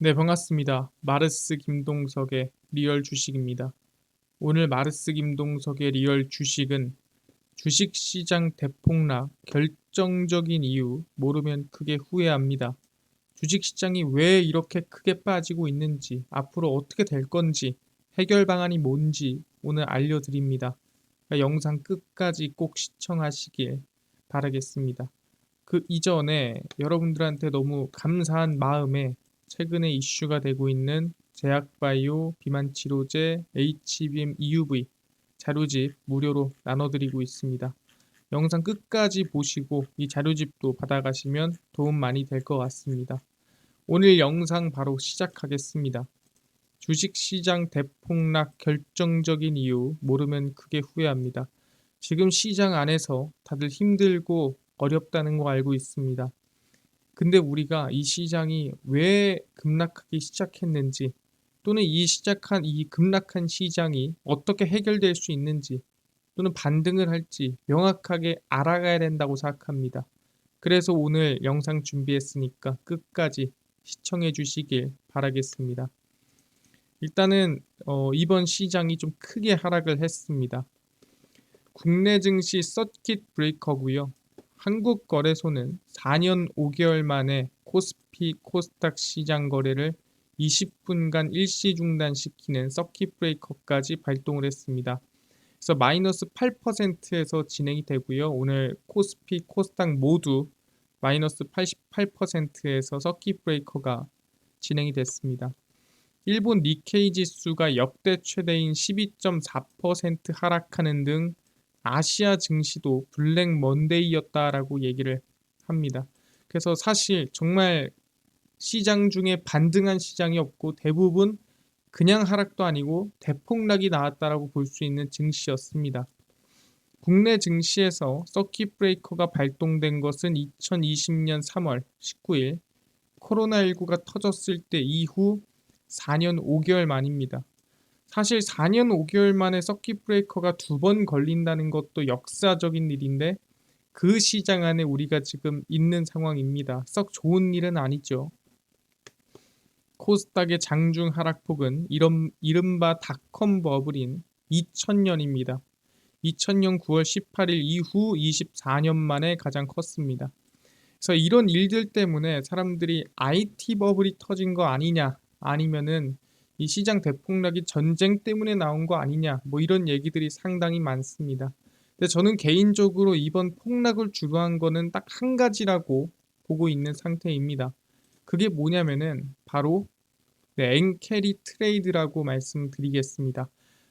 네, 반갑습니다. 마르스 김동석의 리얼 주식입니다. 오늘 마르스 김동석의 리얼 주식은 주식시장 대폭락 결정적인 이유 모르면 크게 후회합니다. 주식시장이 왜 이렇게 크게 빠지고 있는지, 앞으로 어떻게 될 건지, 해결 방안이 뭔지 오늘 알려드립니다. 그러니까 영상 끝까지 꼭 시청하시길 바라겠습니다. 그 이전에 여러분들한테 너무 감사한 마음에 최근에 이슈가 되고 있는 제약바이오 비만치료제 HBM EUV 자료집 무료로 나눠드리고 있습니다. 영상 끝까지 보시고 이 자료집도 받아가시면 도움 많이 될 것 같습니다. 오늘 영상 바로 시작하겠습니다. 주식시장 대폭락 결정적인 이유 모르면 크게 후회합니다. 지금 시장 안에서 다들 힘들고 어렵다는 거 알고 있습니다. 근데 우리가 이 시장이 왜 급락하기 시작했는지, 또는 이 급락한 시장이 어떻게 해결될 수 있는지, 또는 반등을 할지 명확하게 알아가야 된다고 생각합니다. 그래서 오늘 영상 준비했으니까 끝까지 시청해 주시길 바라겠습니다. 일단은 이번 시장이 좀 크게 하락을 했습니다. 국내 증시 서킷 브레이커고요. 한국 거래소는 4년 5개월 만에 코스피 코스닥 시장 거래를 20분간 일시 중단시키는 서킷 브레이커까지 발동을 했습니다. 그래서 마이너스 8%에서 진행이 되고요. 오늘 코스피 코스닥 모두 마이너스 88%에서 서킷 브레이커가 진행이 됐습니다. 일본 니케이 지수가 역대 최대인 12.4% 하락하는 등 아시아 증시도 블랙 먼데이였다라고 얘기를 합니다. 그래서 사실 정말 시장 중에 반등한 시장이 없고 대부분 그냥 하락도 아니고 대폭락이 나왔다라고 볼 수 있는 증시였습니다. 국내 증시에서 서킷 브레이커가 발동된 것은 2020년 3월 19일 코로나19가 터졌을 때 이후 4년 5개월 만입니다. 사실 4년 5개월 만에 서킷 브레이커가 2번 걸린다는 것도 역사적인 일인데 그 시장 안에 우리가 지금 있는 상황입니다. 썩 좋은 일은 아니죠. 코스닥의 장중 하락폭은 이른바 닷컴 버블인 2000년입니다. 2000년 9월 18일 이후 24년 만에 가장 컸습니다. 그래서 이런 일들 때문에 사람들이 IT 버블이 터진 거 아니냐, 아니면은 이 시장 대폭락이 전쟁 때문에 나온 거 아니냐, 뭐 이런 얘기들이 상당히 많습니다. 근데 저는 개인적으로 이번 폭락을 주도한 거는 딱 한 가지라고 보고 있는 상태입니다. 그게 뭐냐면은 바로 엔캐리 트레이드라고 말씀드리겠습니다.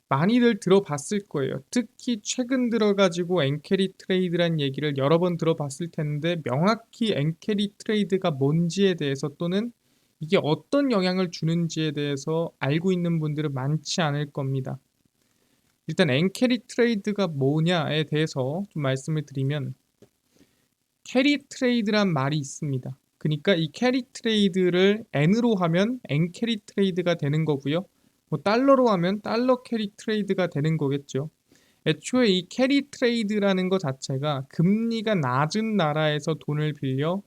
많이들 들어봤을 거예요. 특히 최근 들어가지고 엔캐리 트레이드란 얘기를 여러 번 들어봤을 텐데 명확히 엔캐리 트레이드가 뭔지에 대해서 또는 이게 어떤 영향을 주는지에 대해서 알고 있는 분들은 많지 않을 겁니다. 일단 엔캐리 트레이드가 뭐냐에 대해서 좀 말씀을 드리면 캐리 트레이드란 말이 있습니다. 그러니까 이 캐리 트레이드를 N으로 하면 N 캐리 트레이드가 되는 거고요. 뭐 달러로 하면 달러 캐리 트레이드가 되는 거겠죠. 애초에 이 캐리 트레이드라는 것 자체가 금리가 낮은 나라에서 돈을 빌려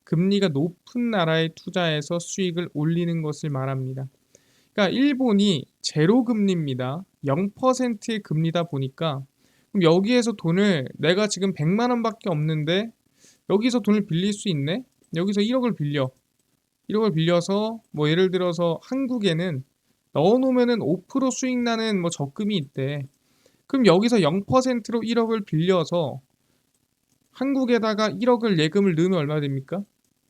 금리가 높은 나라에 투자해서 수익을 올리는 것을 말합니다. 그러니까 일본이 제로 금리입니다. 0%의 금리다 보니까 그럼 여기에서 돈을 내가 지금 100만 원밖에 없는데 여기서 돈을 빌릴 수 있네? 여기서 1억을 빌려. 1억을 빌려서 뭐 예를 들어서 한국에는 넣어놓으면은 5% 수익 나는 뭐 적금이 있대. 그럼 여기서 0%로 1억을 빌려서 한국에다가 1억을 예금을 넣으면 얼마 됩니까?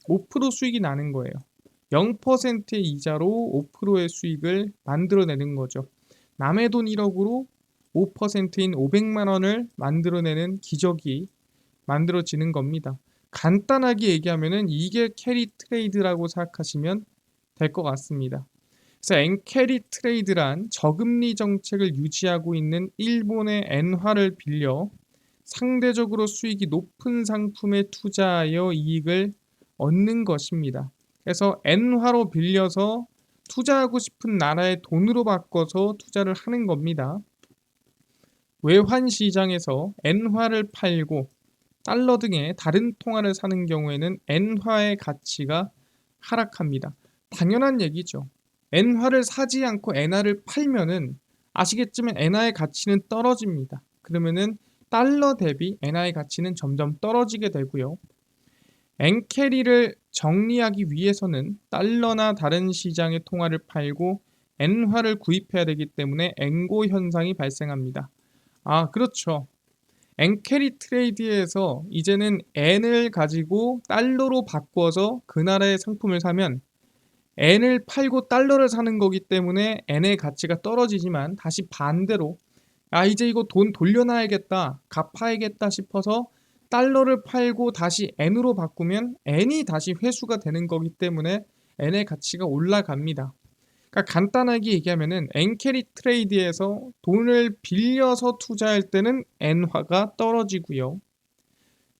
5% 수익이 나는 거예요. 0%의 이자로 5%의 수익을 만들어내는 거죠. 남의 돈 1억으로 5%인 500만 원을 만들어내는 기적이 만들어지는 겁니다. 간단하게 얘기하면은 이게 캐리 트레이드라고 생각하시면 될 것 같습니다. 그래서 엔캐리 트레이드란 저금리 정책을 유지하고 있는 일본의 엔화를 빌려 상대적으로 수익이 높은 상품에 투자하여 이익을 얻는 것입니다. 그래서 엔화로 빌려서 투자하고 싶은 나라의 돈으로 바꿔서 투자를 하는 겁니다. 외환 시장에서 엔화를 팔고 달러 등의 다른 통화를 사는 경우에는 엔화의 가치가 하락합니다. 당연한 얘기죠. 엔화를 사지 않고 엔화를 팔면은 아시겠지만 엔화의 가치는 떨어집니다. 그러면은 달러 대비 엔화의 가치는 점점 떨어지게 되고요. 엔캐리를 정리하기 위해서는 달러나 다른 시장의 통화를 팔고 엔화를 구입해야 되기 때문에 엔고 현상이 발생합니다. 아, 그렇죠. 엔캐리 트레이드에서 이제는 엔을 가지고 달러로 바꿔서 그 나라의 상품을 사면 엔을 팔고 달러를 사는 거기 때문에 엔의 가치가 떨어지지만 다시 반대로 아, 이제 이거 돈 돌려놔야겠다, 갚아야겠다 싶어서 달러를 팔고 다시 엔으로 바꾸면 엔이 다시 회수가 되는 거기 때문에 엔의 가치가 올라갑니다. 그러니까 간단하게 얘기하면은 엔캐리 트레이드에서 돈을 빌려서 투자할 때는 엔화가 떨어지고요.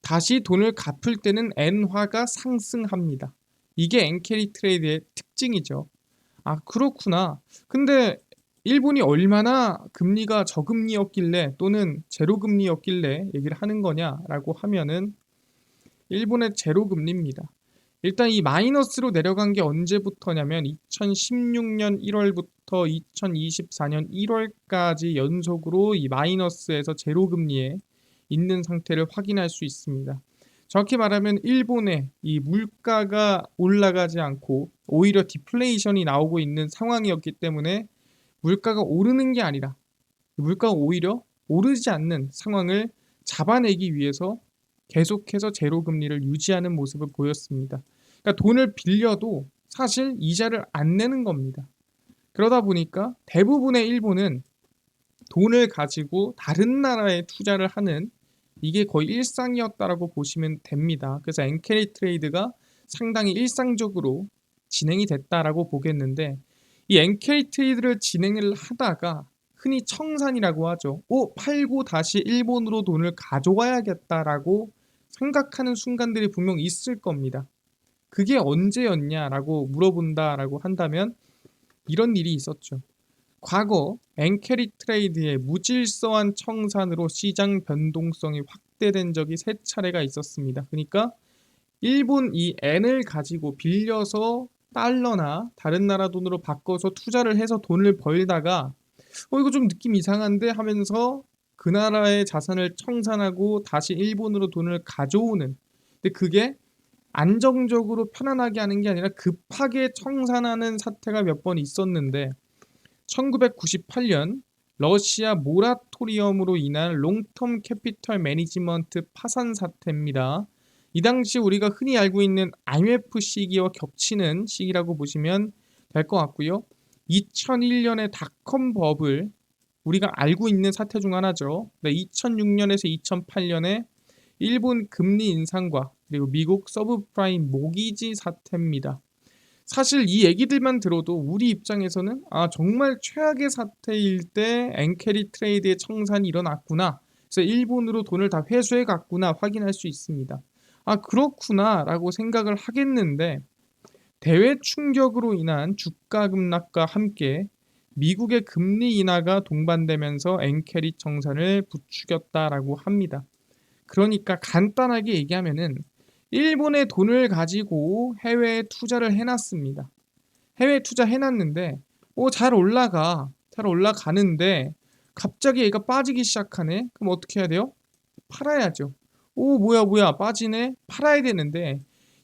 다시 돈을 갚을 때는 엔화가 상승합니다. 이게 엔캐리 트레이드의 특징이죠. 아, 그렇구나. 근데 일본이 얼마나 금리가 저금리였길래 또는 제로금리였길래 얘기를 하는 거냐라고 하면은 일본의 제로금리입니다. 일단 이 마이너스로 내려간 게 언제부터냐면 2016년 1월부터 2024년 1월까지 연속으로 이 마이너스에서 제로금리에 있는 상태를 확인할 수 있습니다. 정확히 말하면 일본의 이 물가가 올라가지 않고 오히려 디플레이션이 나오고 있는 상황이었기 때문에 물가가 오르는 게 아니라 물가가 오히려 오르지 않는 상황을 잡아내기 위해서 계속해서 제로금리를 유지하는 모습을 보였습니다. 그러니까 돈을 빌려도 사실 이자를 안 내는 겁니다. 그러다 보니까 대부분의 일본은 돈을 가지고 다른 나라에 투자를 하는 이게 거의 일상이었다라고 보시면 됩니다. 그래서 엔캐리 트레이드가 상당히 일상적으로 진행이 됐다라고 보겠는데 이 엔캐리 트레이드를 진행을 하다가 흔히 청산이라고 하죠. 팔고 다시 일본으로 돈을 가져와야겠다라고 생각하는 순간들이 분명 있을 겁니다. 그게 언제였냐라고 물어본다라고 한다면 이런 일이 있었죠. 과거 엔캐리 트레이드의 무질서한 청산으로 시장 변동성이 확대된 적이 세 차례가 있었습니다. 그러니까 일본 이 엔을 가지고 빌려서 달러나 다른 나라 돈으로 바꿔서 투자를 해서 돈을 벌다가 이거 좀 느낌 이상한데 하면서 그 나라의 자산을 청산하고 다시 일본으로 돈을 가져오는, 근데 그게 안정적으로 편안하게 하는 게 아니라 급하게 청산하는 사태가 몇 번 있었는데 1998년 러시아 모라토리엄으로 인한 롱텀 캐피털 매니지먼트 파산 사태입니다. 이 당시 우리가 흔히 알고 있는 IMF 시기와 겹치는 시기라고 보시면 될 것 같고요. 2001년의 닷컴 버블, 우리가 알고 있는 사태 중 하나죠. 2006년에서 2008년에 일본 금리 인상과 그리고 미국 서브프라임 모기지 사태입니다. 사실 이 얘기들만 들어도 우리 입장에서는 정말 최악의 사태일 때 엔캐리 트레이드의 청산이 일어났구나, 그래서 일본으로 돈을 다 회수해 갔구나 확인할 수 있습니다. 그렇구나 라고 생각을 하겠는데 대외 충격으로 인한 주가 급락과 함께 미국의 금리 인하가 동반되면서 엔캐리 청산을 부추겼다라고 합니다. 그러니까 간단하게 얘기하면은 일본의 돈을 가지고 해외에 투자를 해놨습니다. 해외에 투자해놨는데 잘 올라가는데 갑자기 얘가 빠지기 시작하네. 그럼 어떻게 해야 돼요? 팔아야죠. 뭐야 빠지네. 팔아야 되는데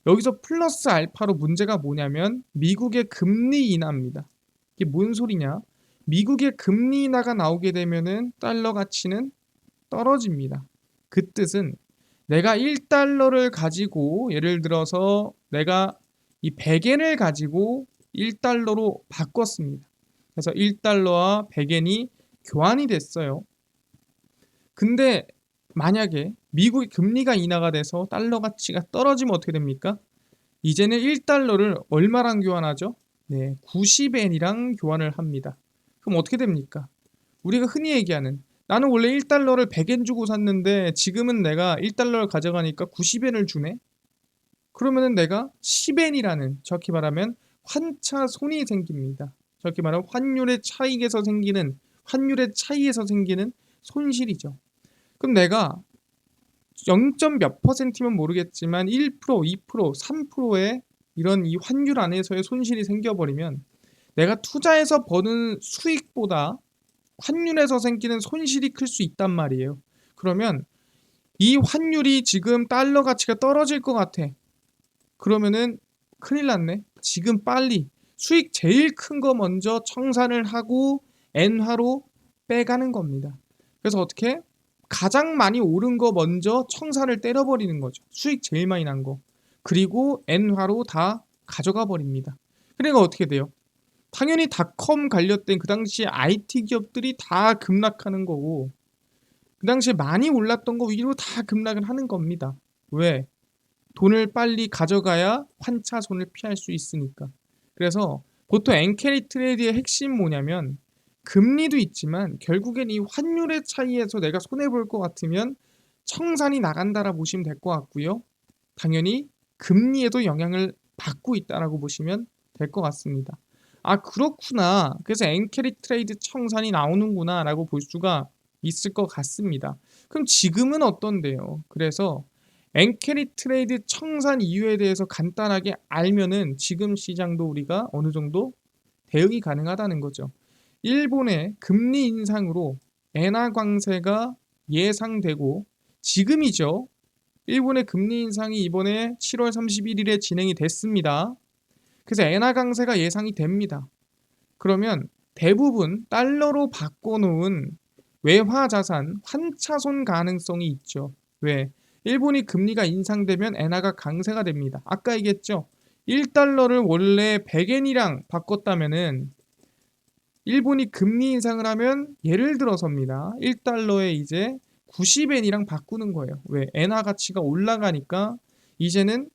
여기서 플러스 알파로 문제가 뭐냐면 미국의 금리 인하입니다. 이게 뭔 소리냐? 미국의 금리 인하가 나오게 되면은 달러 가치는 떨어집니다. 그 뜻은 내가 1달러를 가지고 예를 들어서 내가 이 100엔을 가지고 1달러로 바꿨습니다. 그래서 1달러와 100엔이 교환이 됐어요. 근데 만약에 미국의 금리가 인하가 돼서 달러 가치가 떨어지면 어떻게 됩니까? 이제는 1달러를 얼마랑 교환하죠? 네, 90엔이랑 교환을 합니다. 그럼 어떻게 됩니까? 우리가 흔히 얘기하는 나는 원래 1달러를 100엔 주고 샀는데 지금은 내가 1달러를 가져가니까 90엔을 주네? 그러면은 내가 10엔이라는, 정확히 말하면 환차 손이 생깁니다. 정확히 말하면 환율의 차이에서 생기는 손실이죠. 그럼 내가 0. 몇 퍼센트면 모르겠지만 1%, 2%, 3%의 이런 이 환율 안에서의 손실이 생겨버리면 내가 투자해서 버는 수익보다 환율에서 생기는 손실이 클 수 있단 말이에요. 그러면 이 환율이 지금 달러 가치가 떨어질 것 같아. 그러면은 큰일 났네. 지금 빨리 수익 제일 큰 거 먼저 청산을 하고 엔화로 빼가는 겁니다. 그래서 어떻게? 가장 많이 오른 거 먼저 청산을 때려버리는 거죠. 수익 제일 많이 난 거. 그리고 엔화로 다 가져가 버립니다. 그러니까 어떻게 돼요? 당연히 닷컴 관련된 그 당시 IT 기업들이 다 급락하는 거고 그 당시에 많이 올랐던 거 위로 다 급락을 하는 겁니다. 왜? 돈을 빨리 가져가야 환차손을 피할 수 있으니까. 그래서 보통 엔캐리 트레이드의 핵심 뭐냐면 금리도 있지만 결국엔 이 환율의 차이에서 내가 손해볼 것 같으면 청산이 나간다라 보시면 될 것 같고요. 당연히 금리에도 영향을 받고 있다라고 보시면 될 것 같습니다. 아 그렇구나. 그래서 엔캐리 트레이드 청산이 나오는구나 라고 볼 수가 있을 것 같습니다. 그럼 지금은 어떤데요? 그래서 엔캐리 트레이드 청산 이유에 대해서 간단하게 알면은 지금 시장도 우리가 어느 정도 대응이 가능하다는 거죠. 일본의 금리 인상으로 엔화 강세가 예상되고 지금이죠. 일본의 금리 인상이 이번에 7월 31일에 진행이 됐습니다. 그래서 엔화 강세가 예상이 됩니다. 그러면 대부분 달러로 바꿔놓은 외화 자산 환차손 가능성이 있죠. 왜? 일본이 금리가 인상되면 엔화가 강세가 됩니다. 아까 얘기했죠. 1달러를 원래 100엔이랑 바꿨다면은 일본이 금리 인상을 하면 예를 들어서입니다. 1달러에 이제 90엔이랑 바꾸는 거예요. 왜? 엔화 가치가 올라가니까 이제는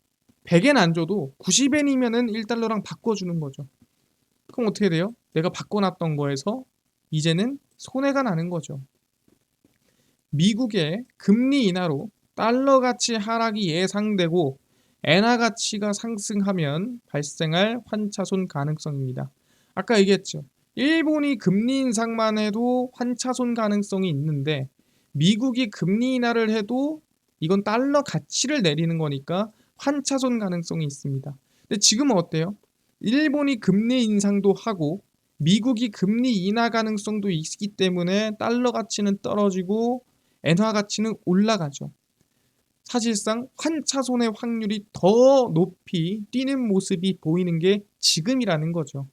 100엔 안 줘도 90엔이면은 1달러랑 바꿔주는 거죠. 그럼 어떻게 돼요? 내가 바꿔놨던 거에서 이제는 손해가 나는 거죠. 미국의 금리 인하로 달러 가치 하락이 예상되고 엔화 가치가 상승하면 발생할 환차손 가능성입니다. 아까 얘기했죠. 일본이 금리 인상만 해도 환차손 가능성이 있는데 미국이 금리 인하를 해도 이건 달러 가치를 내리는 거니까 환차손 가능성이 있습니다. 근데 지금은 어때요? 일본이 금리 인상도 하고 미국이 금리 인하 가능성도 있기 때문에 달러 가치는 떨어지고 엔화 가치는 올라가죠. 사실상 환차손의 확률이 더 높이 뛰는 모습이 보이는 게 지금이라는 거죠.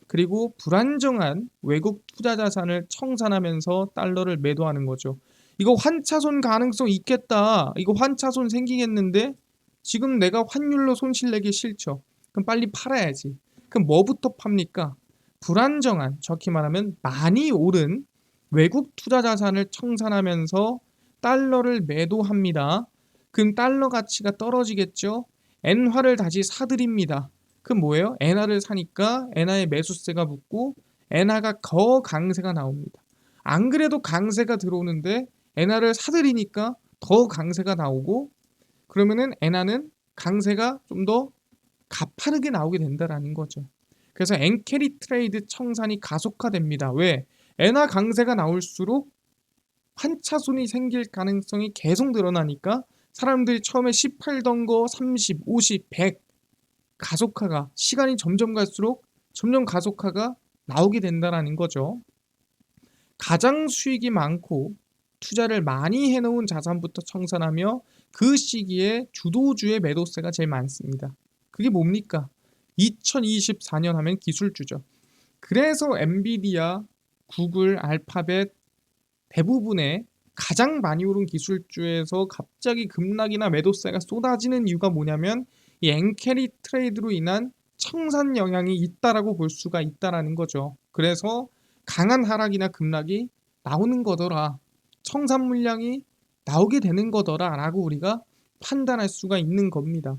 그리고 불안정한 외국 투자 자산을 청산하면서 달러를 매도하는 거죠. 이거 환차손 가능성 있겠다. 이거 환차손 생기겠는데 지금 내가 환율로 손실 내기 싫죠. 그럼 빨리 팔아야지. 그럼 뭐부터 팝니까? 불안정한, 정확히 말하면 많이 오른 외국 투자 자산을 청산하면서 달러를 매도합니다. 그럼 달러 가치가 떨어지겠죠? 엔화를 다시 사들입니다. 그럼 뭐예요? 엔화를 사니까 엔화에 매수세가 붙고 엔화가 더 강세가 나옵니다. 안 그래도 강세가 들어오는데 엔화를 사들이니까 더 강세가 나오고 그러면은 엔화는 강세가 좀 더 가파르게 나오게 된다라는 거죠. 그래서 엔캐리 트레이드 청산이 가속화됩니다. 왜? 엔화 강세가 나올수록 환차손이 생길 가능성이 계속 늘어나니까 사람들이 처음에 10 팔던 거 30, 50, 100 가속화가 시간이 점점 갈수록 점점 가속화가 나오게 된다라는 거죠. 가장 수익이 많고 투자를 많이 해놓은 자산부터 청산하며 그 시기에 주도주의 매도세가 제일 많습니다. 그게 뭡니까? 2024년 하면 기술주죠. 그래서 엔비디아, 구글, 알파벳 대부분의 가장 많이 오른 기술주에서 갑자기 급락이나 매도세가 쏟아지는 이유가 뭐냐면 이 엔캐리 트레이드로 인한 청산 영향이 있다라고 볼 수가 있다라는 거죠. 그래서 강한 하락이나 급락이 나오는 거더라. 청산 물량이 나오게 되는 거더라라고 우리가 판단할 수가 있는 겁니다.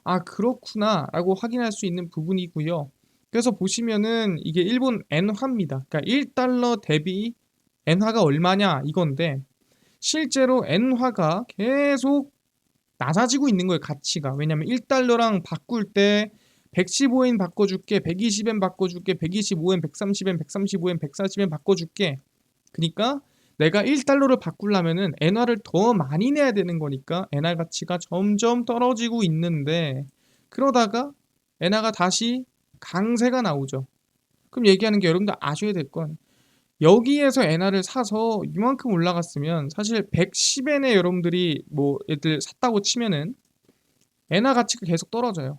아 그렇구나 라고 확인할 수 있는 부분이고요. 그래서 보시면은 이게 일본 엔화입니다. 그러니까 1달러 대비 엔화가 얼마냐 이건데 실제로 엔화가 계속 낮아지고 있는 거예요. 가치가. 왜냐면 1달러랑 바꿀 때 115엔 바꿔줄게, 120엔 바꿔줄게, 125엔, 130엔, 135엔, 140엔 바꿔줄게. 그러니까 내가 1달러를 바꾸려면은 엔화를 더 많이 내야 되는 거니까 엔화 가치가 점점 떨어지고 있는데 그러다가 엔화가 다시 강세가 나오죠. 그럼 얘기하는 게 여러분들 아셔야 될 건 여기에서 엔화를 사서 이만큼 올라갔으면 사실 110엔에 여러분들이 뭐 얘들 샀다고 치면은 엔화 가치가 계속 떨어져요.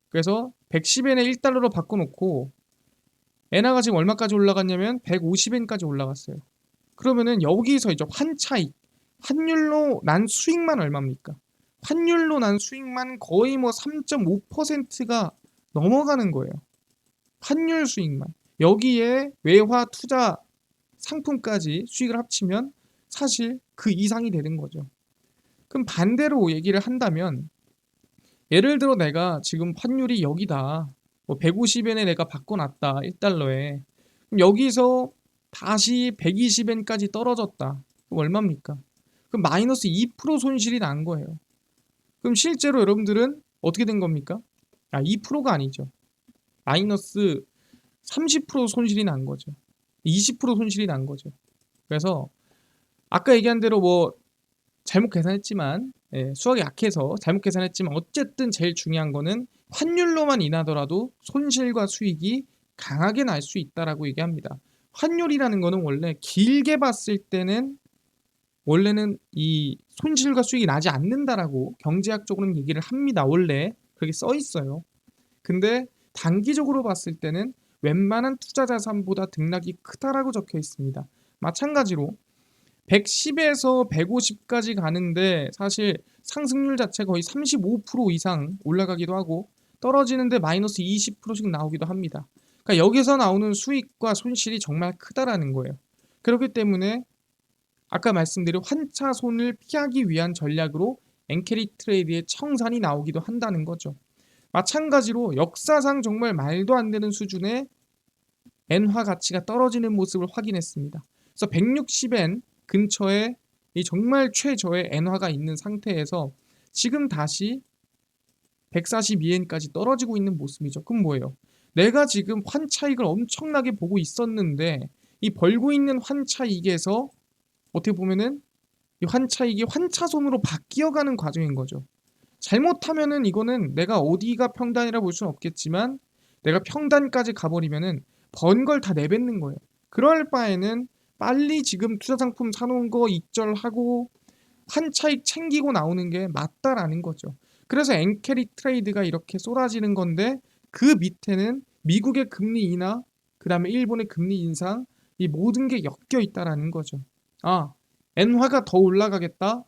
그래서 110엔에 1달러로 바꿔놓고 엔화가 지금 얼마까지 올라갔냐면 150엔까지 올라갔어요. 그러면은 여기서 이제 환차익, 환율로 난 수익만 얼마입니까? 환율로 난 수익만 거의 뭐 3.5%가 넘어가는 거예요. 환율 수익만. 여기에 외화 투자 상품까지 수익을 합치면 사실 그 이상이 되는 거죠. 그럼 반대로 얘기를 한다면 예를 들어 내가 지금 환율이 여기다. 뭐 150엔에 내가 바꿔놨다. 1달러에. 그럼 여기서 다시 120엔까지 떨어졌다. 그럼 얼마입니까? 그럼 마이너스 2% 손실이 난 거예요. 그럼 실제로 여러분들은 어떻게 된 겁니까? 2%가 아니죠. 마이너스 30% 손실이 난 거죠. 20% 손실이 난 거죠. 그래서 아까 얘기한 대로 뭐 잘못 계산했지만 수학이 약해서 잘못 계산했지만 어쨌든 제일 중요한 거는 환율로만 인하더라도 손실과 수익이 강하게 날 수 있다라고 얘기합니다. 환율이라는 거는 원래 길게 봤을 때는 원래는 이 손실과 수익이 나지 않는다라고 경제학적으로는 얘기를 합니다. 원래 그렇게 써 있어요. 근데 단기적으로 봤을 때는 웬만한 투자 자산보다 등락이 크다라고 적혀 있습니다. 마찬가지로 110에서 150까지 가는데 사실 상승률 자체가 거의 35% 이상 올라가기도 하고 떨어지는데 마이너스 20%씩 나오기도 합니다. 그러니까 여기서 나오는 수익과 손실이 정말 크다라는 거예요. 그렇기 때문에 아까 말씀드린 환차손을 피하기 위한 전략으로 엔캐리 트레이드의 청산이 나오기도 한다는 거죠. 마찬가지로 역사상 정말 말도 안 되는 수준의 엔화 가치가 떨어지는 모습을 확인했습니다. 그래서 160엔 근처에 이 정말 최저의 엔화가 있는 상태에서 지금 다시 142엔까지 떨어지고 있는 모습이죠. 그럼 뭐예요? 내가 지금 환차익을 엄청나게 보고 있었는데 이 벌고 있는 환차익에서 어떻게 보면은 이 환차익이 환차손으로 바뀌어가는 과정인 거죠. 잘못하면은 이거는 내가 어디가 평단이라 볼 수는 없겠지만 내가 평단까지 가버리면은 번 걸 다 내뱉는 거예요. 그럴 바에는 빨리 지금 투자 상품 사놓은 거 익절하고 환차익 챙기고 나오는 게 맞다라는 거죠. 그래서 엔캐리 트레이드가 이렇게 쏟아지는 건데 그 밑에는 미국의 금리 인하, 그 다음에 일본의 금리 인상, 이 모든 게 엮여 있다라는 거죠. 엔화가 더 올라가겠다.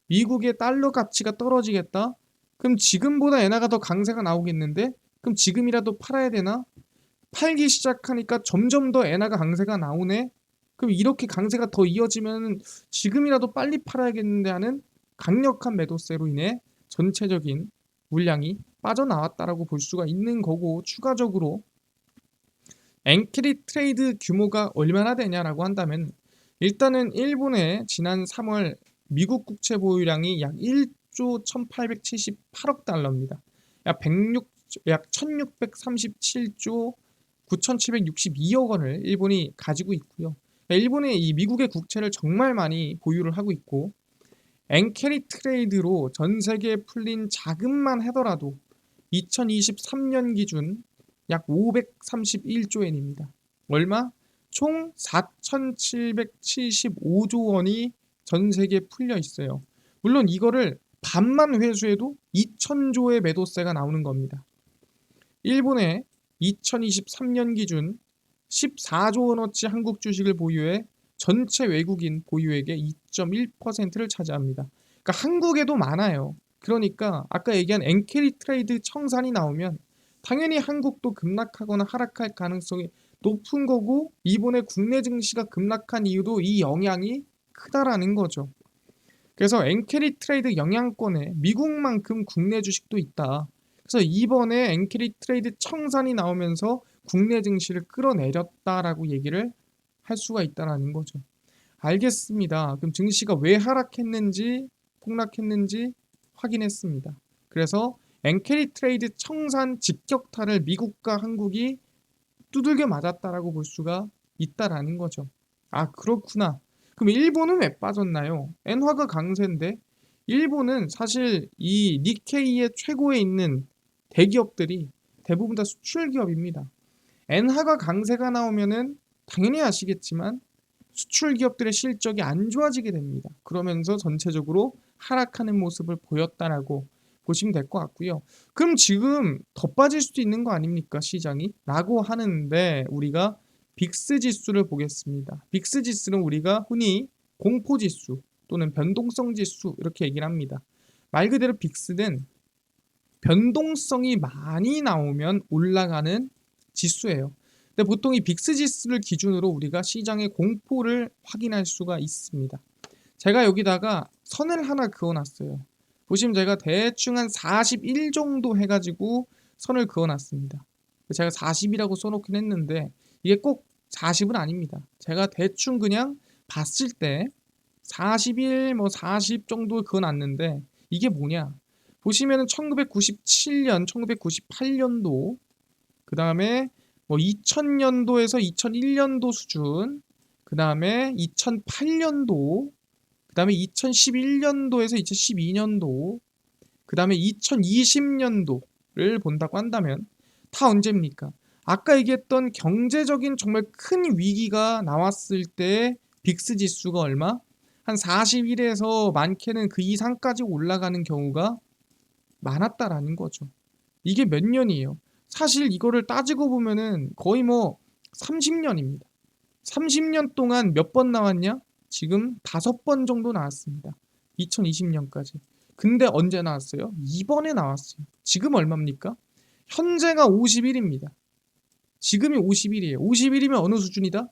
미국의 달러 가치가 떨어지겠다. 그럼 지금보다 엔화가 더 강세가 나오겠는데? 그럼 지금이라도 팔아야 되나? 팔기 시작하니까 점점 더 엔화가 강세가 나오네. 그럼 이렇게 강세가 더 이어지면 지금이라도 빨리 팔아야겠는데 하는 강력한 매도세로 인해 전체적인 물량이 빠져나왔다라고 볼 수가 있는 거고, 추가적으로 엔캐리 트레이드 규모가 얼마나 되냐라고 한다면 일단은 일본의 지난 3월 미국 국채 보유량이 약 1조 1878억 달러입니다. 약 1637조 9762억 원을 일본이 가지고 있고요. 일본의 이 미국의 국채를 정말 많이 보유를 하고 있고, 엔캐리 트레이드로 전 세계에 풀린 자금만 하더라도 2023년 기준 약 531조엔입니다. 얼마? 총 4,775조 원이 전 세계에 풀려 있어요. 물론 이거를 반만 회수해도 2,000조의 매도세가 나오는 겁니다. 일본의 2023년 기준 14조 원어치 한국 주식을 보유해 전체 외국인 보유액의 2.1%를 차지합니다. 그러니까 한국에도 많아요. 그러니까 아까 얘기한 엔캐리 트레이드 청산이 나오면 당연히 한국도 급락하거나 하락할 가능성이 높은 거고, 이번에 국내 증시가 급락한 이유도 이 영향이 크다라는 거죠. 그래서 엔캐리 트레이드 영향권에 미국만큼 국내 주식도 있다. 그래서 이번에 엔캐리 트레이드 청산이 나오면서 국내 증시를 끌어내렸다라고 얘기를 할 수가 있다라는 거죠. 알겠습니다. 그럼 증시가 왜 하락했는지 폭락했는지 확인했습니다. 그래서 엔캐리 트레이드 청산 직격탄을 미국과 한국이 두들겨 맞았다라고 볼 수가 있다라는 거죠. 그렇구나. 그럼 일본은 왜 빠졌나요? 엔화가 강세인데 일본은 사실 이 니케이의 최고에 있는 대기업들이 대부분 다 수출 기업입니다. 엔화가 강세가 나오면은 당연히 아시겠지만 수출 기업들의 실적이 안 좋아지게 됩니다. 그러면서 전체적으로 하락하는 모습을 보였다라고 보시면 될 것 같고요. 그럼 지금 더 빠질 수도 있는 거 아닙니까, 시장이? 라고 하는데 우리가 빅스 지수를 보겠습니다. 빅스 지수는 우리가 흔히 공포 지수 또는 변동성 지수 이렇게 얘기를 합니다. 말 그대로 빅스는 변동성이 많이 나오면 올라가는 지수예요. 근데 보통 이 빅스 지수를 기준으로 우리가 시장의 공포를 확인할 수가 있습니다. 제가 여기다가 선을 하나 그어놨어요. 보시면 제가 대충 한 41 정도 해가지고 선을 그어놨습니다. 제가 40이라고 써놓긴 했는데 이게 꼭 40은 아닙니다. 제가 대충 그냥 봤을 때 41, 뭐 40 정도 그어놨는데 이게 뭐냐? 보시면은 1997년, 1998년도, 그 다음에 뭐 2000년도에서 2001년도 수준, 그 다음에 2008년도, 그 다음에 2011년도에서 2012년도, 그 다음에 2020년도를 본다고 한다면 다 언제입니까? 아까 얘기했던 경제적인 정말 큰 위기가 나왔을 때 빅스 지수가 얼마? 한 41에서 많게는 그 이상까지 올라가는 경우가 많았다라는 거죠. 이게 몇 년이에요? 사실 이거를 따지고 보면은 거의 뭐 30년입니다. 30년 동안 몇 번 나왔냐? 지금 5번 정도 나왔습니다. 2020년까지. 근데 언제 나왔어요? 이번에 나왔어요. 지금 얼마입니까? 현재가 51입니다. 지금이 51이에요. 51이면 어느 수준이다?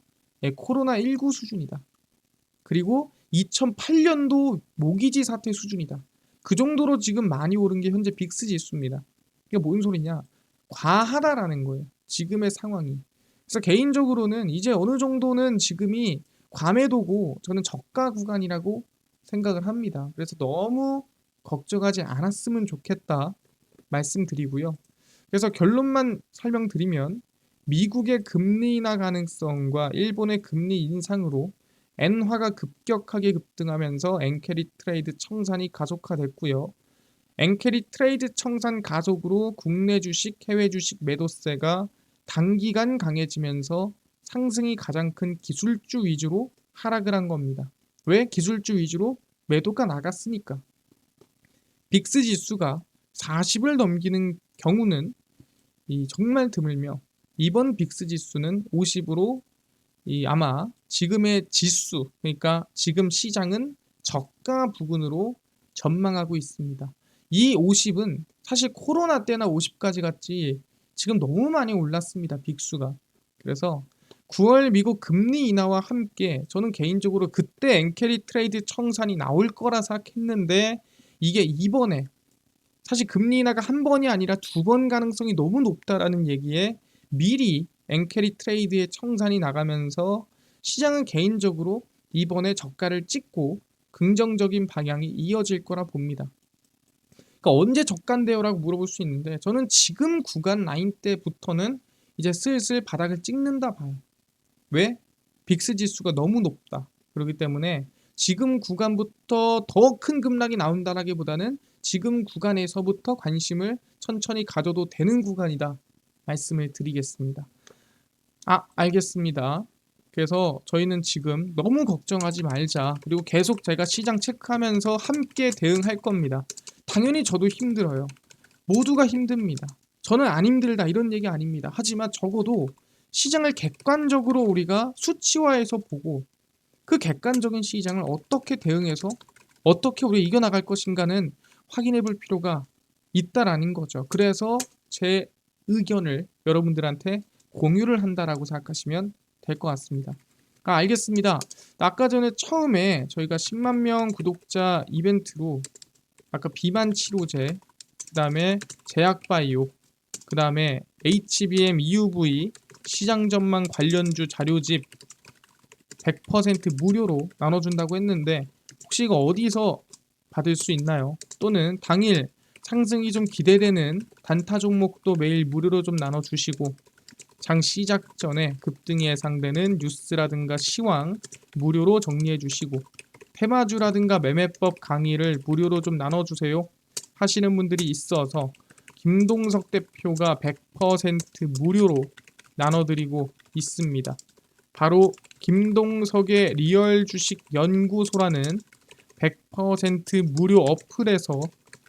예, 코로나19 수준이다. 그리고 2008년도 모기지 사태 수준이다. 그 정도로 지금 많이 오른 게 현재 빅스 지수입니다. 이게 뭔 소리냐? 과하다라는 거예요. 지금의 상황이. 그래서 개인적으로는 이제 어느 정도는 지금이 과매도고 저는 저가 구간이라고 생각을 합니다. 그래서 너무 걱정하지 않았으면 좋겠다 말씀드리고요. 그래서 결론만 설명드리면 미국의 금리 인하 가능성과 일본의 금리 인상으로 엔화가 급격하게 급등하면서 엔캐리 트레이드 청산이 가속화됐고요. 엔캐리 트레이드 청산 가속으로 국내 주식, 해외 주식 매도세가 단기간 강해지면서 상승이 가장 큰 기술주 위주로 하락을 한 겁니다. 왜? 기술주 위주로 매도가 나갔으니까. 빅스 지수가 40을 넘기는 경우는 정말 드물며 이번 빅스 지수는 50으로 아마 지금의 지수, 그러니까 지금 시장은 저가 부근으로 전망하고 있습니다. 이 50은 사실 코로나 때나 50까지 갔지 지금 너무 많이 올랐습니다. 빅수가. 그래서 9월 미국 금리 인하와 함께 저는 개인적으로 그때 엔캐리 트레이드 청산이 나올 거라 생각했는데 이게 이번에 사실 금리 인하가 한 번이 아니라 2번 가능성이 너무 높다라는 얘기에 미리 엔캐리 트레이드의 청산이 나가면서 시장은 개인적으로 이번에 저가를 찍고 긍정적인 방향이 이어질 거라 봅니다. 그러니까 언제 저가인데요? 라고 물어볼 수 있는데 저는 지금 구간 라인 때부터는 이제 슬슬 바닥을 찍는다 봐요. 왜? 빅스 지수가 너무 높다. 그렇기 때문에 지금 구간부터 더 큰 급락이 나온다라기보다는 지금 구간에서부터 관심을 천천히 가져도 되는 구간이다. 말씀을 드리겠습니다. 알겠습니다. 그래서 저희는 지금 너무 걱정하지 말자. 그리고 계속 제가 시장 체크하면서 함께 대응할 겁니다. 당연히 저도 힘들어요. 모두가 힘듭니다. 저는 안 힘들다 이런 얘기 아닙니다. 하지만 적어도 시장을 객관적으로 우리가 수치화해서 보고 그 객관적인 시장을 어떻게 대응해서 어떻게 우리가 이겨나갈 것인가는 확인해 볼 필요가 있다라는 거죠. 그래서 제 의견을 여러분들한테 공유를 한다라고 생각하시면 될 것 같습니다. 알겠습니다. 아까 전에 처음에 저희가 10만 명 구독자 이벤트로 아까 비만 치료제, 그 다음에 제약바이오, 그 다음에 HBM EUV 시장 전망 관련주 자료집 100% 무료로 나눠준다고 했는데 혹시 이거 어디서 받을 수 있나요? 또는 당일 상승이 좀 기대되는 단타 종목도 매일 무료로 좀 나눠주시고 장 시작 전에 급등이 예상되는 뉴스라든가 시황 무료로 정리해주시고 테마주라든가 매매법 강의를 무료로 좀 나눠주세요 하시는 분들이 있어서 김동석 대표가 100% 무료로 나눠드리고 있습니다. 바로 김동석의 리얼 주식 연구소라는 100% 무료 어플에서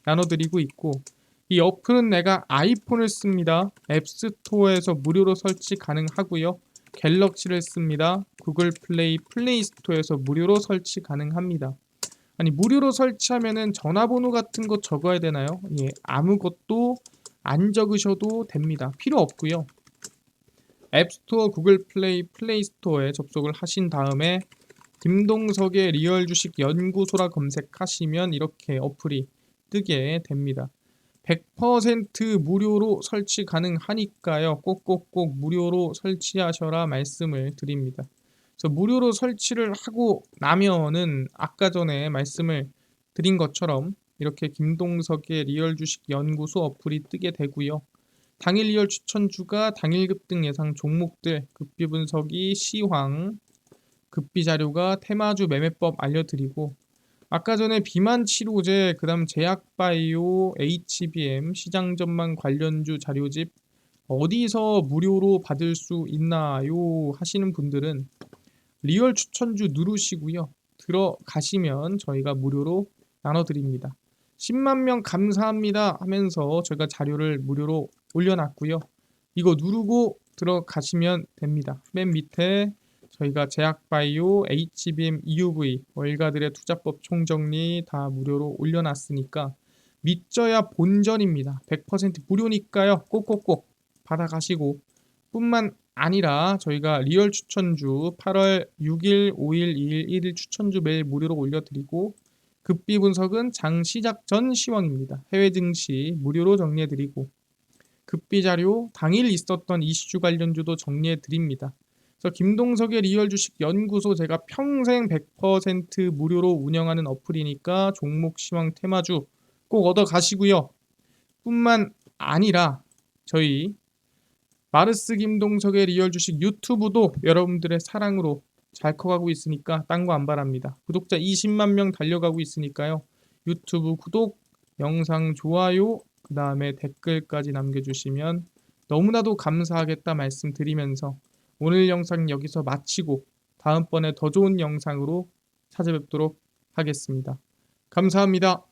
나눠드리고 있고, 이 어플은 내가 아이폰을 씁니다. 앱스토어에서 무료로 설치 가능하고요. 갤럭시를 씁니다. 구글 플레이 스토어에서 무료로 설치 가능합니다. 아니, 무료로 설치하면은 전화번호 같은 거 적어야 되나요? 예, 아무것도 안 적으셔도 됩니다. 필요 없고요. 앱스토어, 구글 플레이 스토어에 접속을 하신 다음에 김동석의 리얼 주식 연구소라 검색하시면 이렇게 어플이 뜨게 됩니다. 100% 무료로 설치 가능하니까요. 꼭꼭꼭 무료로 설치하셔라 말씀을 드립니다. 그래서 무료로 설치를 하고 나면은 아까 전에 말씀을 드린 것처럼 이렇게 김동석의 리얼 주식 연구소 어플이 뜨게 되고요. 당일 리얼 추천주가, 당일 급등 예상 종목들, 급비 분석이, 시황, 급비 자료가, 테마주 매매법 알려드리고, 아까 전에 비만 치료제, 그다음 제약바이오, HBM, 시장 전망 관련주 자료집 어디서 무료로 받을 수 있나요? 하시는 분들은 리얼 추천주 누르시고요. 들어가시면 저희가 무료로 나눠드립니다. 10만 명 감사합니다 하면서 저희가 자료를 무료로 올려놨고요. 이거 누르고 들어가시면 됩니다. 맨 밑에 저희가 제약바이오, HBM, EUV, 월가들의 투자법 총정리 다 무료로 올려놨으니까 믿져야 본전입니다. 100% 무료니까요. 꼭꼭꼭 받아가시고, 뿐만 아니라 저희가 리얼 추천주 8월 6일, 5일, 2일, 1일 추천주 매일 무료로 올려드리고, 급비 분석은 장 시작 전 시황입니다. 해외 증시 무료로 정리해드리고, 급비 자료 당일 있었던 이슈 관련주도 정리해드립니다. 그래서 김동석의 리얼 주식 연구소, 제가 평생 100% 무료로 운영하는 어플이니까 종목 시황 테마주 꼭 얻어 가시고요. 뿐만 아니라 저희 마르스 김동석의 리얼 주식 유튜브도 여러분들의 사랑으로 잘 커가고 있으니까 딴 거 안 바랍니다. 구독자 20만 명 달려가고 있으니까요. 유튜브 구독, 영상 좋아요, 그 다음에 댓글까지 남겨주시면 너무나도 감사하겠다 말씀드리면서 오늘 영상 여기서 마치고 다음번에 더 좋은 영상으로 찾아뵙도록 하겠습니다. 감사합니다.